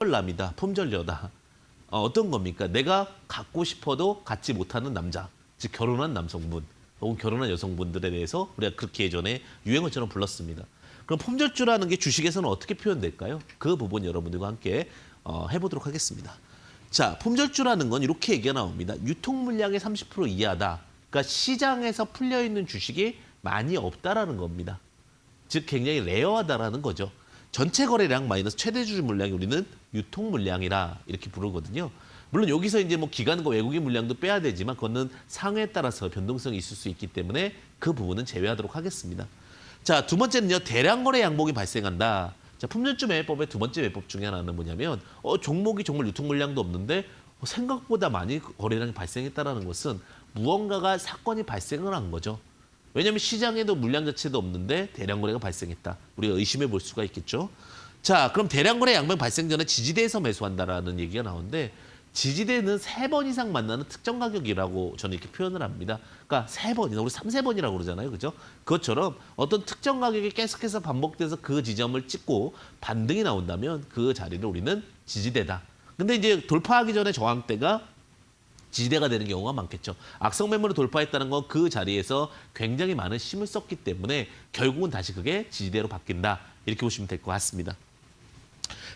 품절남이다, 품절녀다. 어떤 겁니까? 내가 갖고 싶어도 갖지 못하는 남자, 즉 결혼한 남성분 혹은 결혼한 여성분들에 대해서 우리가 그렇게 예전에 유행어처럼 불렀습니다. 그럼 품절주라는 게 주식에서는 어떻게 표현될까요? 그 부분 여러분들과 함께 해보도록 하겠습니다. 자, 품절주라는 건 이렇게 얘기가 나옵니다. 유통 물량의 30% 이하다. 그러니까 시장에서 풀려 있는 주식이 많이 없다라는 겁니다. 즉 굉장히 레어하다라는 거죠. 전체 거래량 마이너스 최대 주주 물량이 우리는 유통 물량이라 이렇게 부르거든요. 물론 여기서 이제 뭐 기관과 외국인 물량도 빼야 되지만 그거는 상황에 따라서 변동성이 있을 수 있기 때문에 그 부분은 제외하도록 하겠습니다. 자, 두 번째는요. 대량 거래 양봉이 발생한다. 자, 품절주 매매법의 두 번째 매법 중에 하나는 뭐냐면 종목이 정말 유통 물량도 없는데 생각보다 많이 거래량이 발생했다라는 것은 무언가가 사건이 발생을 한 거죠. 왜냐하면 시장에도 물량 자체도 없는데 대량 거래가 발생했다. 우리가 의심해 볼 수가 있겠죠. 자, 그럼 대량 거래 양봉 발생 전에 지지대에서 매수한다라는 얘기가 나오는데 지지대는 3번 이상 만나는 특정 가격이라고 저는 이렇게 표현을 합니다. 그러니까 3번이나 우리 3세번이라고 그러잖아요. 그죠? 그것처럼 어떤 특정 가격이 계속해서 반복돼서 그 지점을 찍고 반등이 나온다면 그 자리를 우리는 지지대다. 근데 이제 돌파하기 전에 저항대가 지지대가 되는 경우가 많겠죠. 악성 매물을 돌파했다는 건 그 자리에서 굉장히 많은 힘을 썼기 때문에 결국은 다시 그게 지지대로 바뀐다. 이렇게 보시면 될 것 같습니다.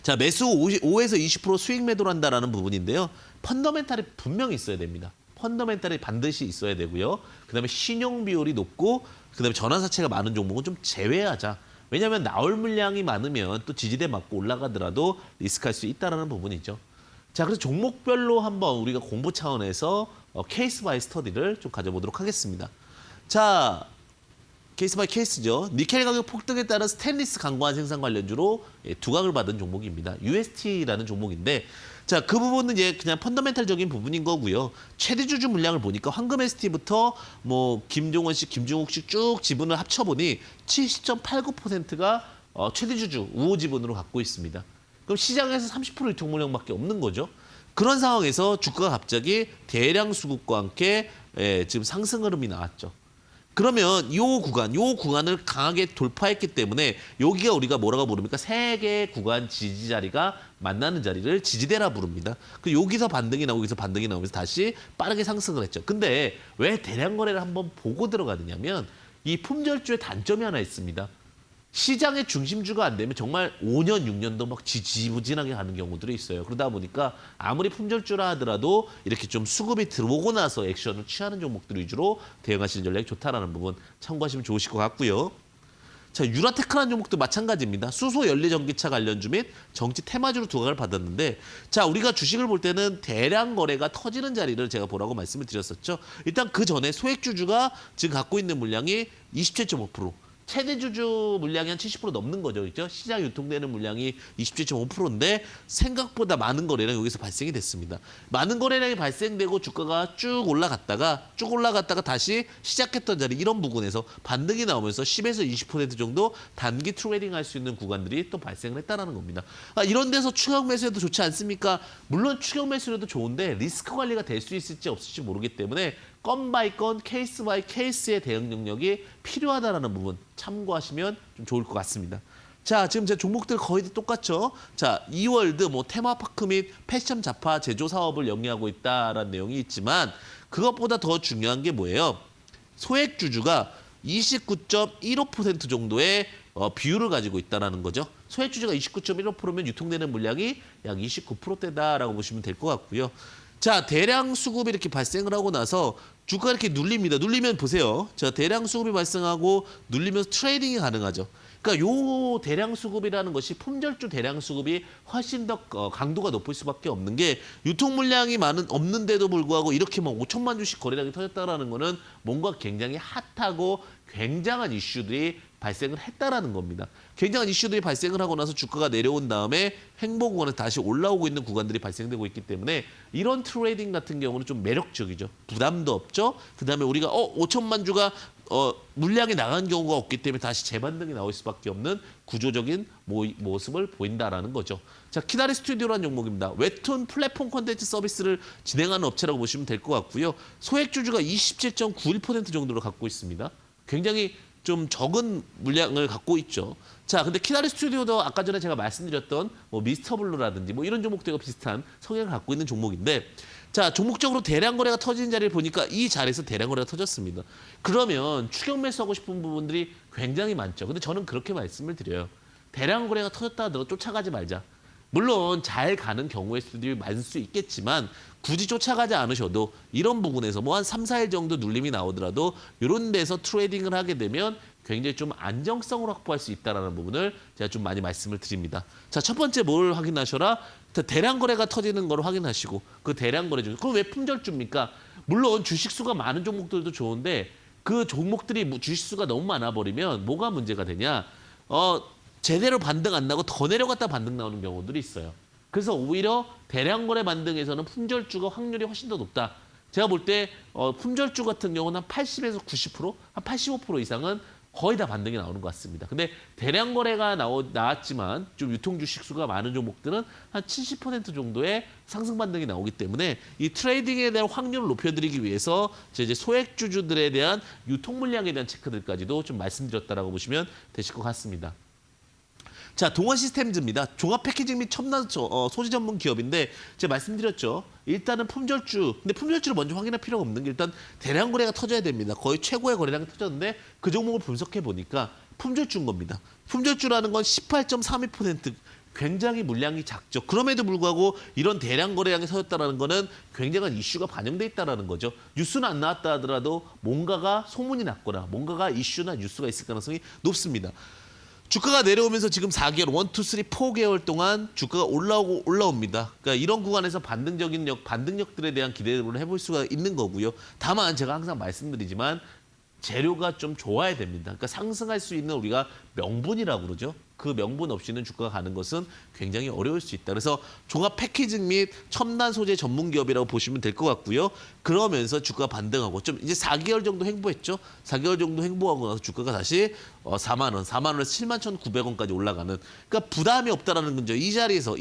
자, 매수 5에서 20% 수익 매도를 한다라는 부분인데요. 펀더멘탈이 분명히 있어야 됩니다. 펀더멘탈이 반드시 있어야 되고요. 그다음에 신용 비율이 높고 그다음에 전환사채가 많은 종목은 좀 제외하자. 왜냐하면 나올 물량이 많으면 또 지지대 맞고 올라가더라도 리스크할 수 있다는 부분이죠. 자, 그래서 종목별로 한번 우리가 공부 차원에서 케이스 바이 스터디를 좀 가져보도록 하겠습니다. 자, 케이스 바이 케이스죠. 니켈 가격 폭등에 따른 스테인리스 강고한 생산 관련주로 두각을 받은 종목입니다. UST라는 종목인데, 자, 그 부분은 이제 그냥 펀더멘탈적인 부분인 거고요. 최대 주주 물량을 보니까 황금 ST부터 뭐 김종원 씨, 김중욱 씨 쭉 지분을 합쳐보니 70.89%가 최대 주주 우호 지분으로 갖고 있습니다. 그럼 시장에서 30% 유통 물량밖에 없는 거죠. 그런 상황에서 주가가 갑자기 대량 수급과 함께 지금 상승 흐름이 나왔죠. 그러면 이 구간을 강하게 돌파했기 때문에 여기가 우리가 뭐라고 부릅니까? 세 개의 구간 지지 자리가 만나는 자리를 지지대라 부릅니다. 그 여기서 반등이 나오고 여기서 반등이 나오면서 다시 빠르게 상승을 했죠. 근데 왜 대량 거래를 한번 보고 들어가느냐면 이 품절주의 단점이 하나 있습니다. 시장의 중심주가 안 되면 정말 5년, 6년도 막 지지부진하게 가는 경우들이 있어요. 그러다 보니까 아무리 품절주라 하더라도 이렇게 좀 수급이 들어오고 나서 액션을 취하는 종목들 위주로 대응하시는 전략이 좋다라는 부분 참고하시면 좋으실 것 같고요. 자, 유라테크라는 종목도 마찬가지입니다. 수소 연료 전기차 관련주 및 정치 테마주로 두각을 받았는데, 자, 우리가 주식을 볼 때는 대량 거래가 터지는 자리를 제가 보라고 말씀을 드렸었죠. 일단 그 전에 소액주주가 지금 갖고 있는 물량이 27.5%. 최대 주주 물량이 한 70% 넘는 거죠. 그렇죠? 시장 유통되는 물량이 27.5%인데 생각보다 많은 거래량이 여기서 발생이 됐습니다. 많은 거래량이 발생되고 주가가 쭉 올라갔다가 다시 시작했던 자리 이런 부분에서 반등이 나오면서 10에서 20% 정도 단기 트레이딩 할 수 있는 구간들이 또 발생을 했다는 겁니다. 이런 데서 추격 매수해도 좋지 않습니까? 물론 추격 매수해도 좋은데 리스크 관리가 될 수 있을지 없을지 모르기 때문에 건 바이 건, 케이스 바이 케이스의 대응 능력이 필요하다는 부분 참고하시면 좀 좋을 것 같습니다. 자, 지금 제 종목들 거의 다 똑같죠? 자, 이월드, 뭐 테마파크 및 패션 잡화 제조 사업을 영위하고 있다라는 내용이 있지만 그것보다 더 중요한 게 뭐예요? 소액 주주가 29.15% 정도의 비율을 가지고 있다는 거죠. 소액 주주가 29.15%면 유통되는 물량이 약 29%대다라고 보시면 될 것 같고요. 자, 대량 수급이 이렇게 발생을 하고 나서 주가가 이렇게 눌립니다. 눌리면 보세요. 자, 대량 수급이 발생하고 눌리면서 트레이딩이 가능하죠. 그러니까 요 대량 수급이라는 것이 품절주 대량 수급이 훨씬 더 강도가 높을 수밖에 없는 게 유통 물량이 없는데도 불구하고 이렇게 막 5천만 주씩 거래량이 터졌다라는 거는 뭔가 굉장히 핫하고 굉장한 이슈들이 발생을 했다라는 겁니다. 굉장한 이슈들이 발생을 하고 나서 주가가 내려온 다음에 횡보 구간에 다시 올라오고 있는 구간들이 발생되고 있기 때문에 이런 트레이딩 같은 경우는 좀 매력적이죠. 부담도 없죠. 그다음에 우리가 5천만 주가 물량이 나간 경우가 없기 때문에 다시 재반등이 나올 수밖에 없는 구조적인 모습을 보인다라는 거죠. 자, 키다리 스튜디오라는 종목입니다. 웹툰 플랫폼 콘텐츠 서비스를 진행하는 업체라고 보시면 될 것 같고요. 소액 주주가 27.91% 정도로 갖고 있습니다. 굉장히 좀 적은 물량을 갖고 있죠. 자, 근데 키나리 스튜디오도 아까 전에 제가 말씀드렸던 뭐 미스터 블루라든지 뭐 이런 종목들과 비슷한 성향을 갖고 있는 종목인데, 자, 종목적으로 대량 거래가 터지는 자리를 보니까 이 자리에서 대량 거래가 터졌습니다. 그러면 추격 매수하고 싶은 부분들이 굉장히 많죠. 근데 저는 그렇게 말씀을 드려요. 대량 거래가 터졌다 하더라도 쫓아가지 말자. 물론 잘 가는 경우의 수들이 많을 수 있겠지만 굳이 쫓아가지 않으셔도 이런 부분에서 뭐 한 3, 4일 정도 눌림이 나오더라도 이런 데서 트레이딩을 하게 되면 굉장히 좀 안정성을 확보할 수 있다는 부분을 제가 좀 많이 말씀을 드립니다. 자, 첫 번째 뭘 확인하셔라? 대량 거래가 터지는 걸 확인하시고 그 대량 거래 중 그럼 왜 품절주입니까? 물론 주식수가 많은 종목들도 좋은데 그 종목들이 주식수가 너무 많아 버리면 뭐가 문제가 되냐? 제대로 반등 안 나고 더 내려갔다 반등 나오는 경우들이 있어요. 그래서 오히려 대량 거래 반등에서는 품절주가 확률이 훨씬 더 높다. 제가 볼 때 품절주 같은 경우는 한 80에서 90%, 한 85% 이상은 거의 다 반등이 나오는 것 같습니다. 근데 대량 거래가 나왔지만 좀 유통 주식수가 많은 종목들은 한 70% 정도의 상승 반등이 나오기 때문에 이 트레이딩에 대한 확률을 높여드리기 위해서 이제 소액주주들에 대한 유통 물량에 대한 체크들까지도 좀 말씀드렸다라고 보시면 되실 것 같습니다. 자, 동원 시스템즈입니다. 종합 패키징 및 첨단 소재 전문 기업인데 제가 말씀드렸죠. 일단은 품절주. 근데 품절주를 먼저 확인할 필요가 없는 게 일단 대량 거래가 터져야 됩니다. 거의 최고의 거래량이 터졌는데 그 종목을 분석해 보니까 품절주인 겁니다. 품절주라는 건 18.32%. 굉장히 물량이 작죠. 그럼에도 불구하고 이런 대량 거래량이 터졌다는 거는 굉장한 이슈가 반영돼 있다는 거죠. 뉴스는 안 나왔다 하더라도 뭔가가 소문이 났거나 뭔가가 이슈나 뉴스가 있을 가능성이 높습니다. 주가가 내려오면서 지금 4개월, 1, 2, 3, 4개월 동안 주가가 올라옵니다. 그러니까 이런 구간에서 반등력들에 대한 기대를 해볼 수가 있는 거고요. 다만 제가 항상 말씀드리지만 재료가 좀 좋아야 됩니다. 그러니까 상승할 수 있는 우리가 명분이라고 그러죠. 그 명분 없이는 주가가 가는 것은 굉장히 어려울 수 있다. 그래서 종합 패키징 및 첨단 소재 전문 기업이라고 보시면 될 것 같고요. 그러면서 주가 반등하고 좀 이제 4개월 정도 행보했죠. 4개월 정도 행보하고 나서 주가가 다시 4만 원, 4만 원에서 7만 1,900원까지 올라가는. 그러니까 부담이 없다라는 거죠. 이 자리에서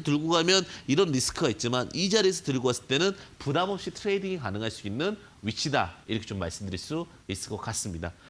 들고 가면 이런 리스크가 있지만 이 자리에서 들고 왔을 때는 부담 없이 트레이딩이 가능할 수 있는 위치다. 이렇게 좀 말씀드릴 수 있을 것 같습니다.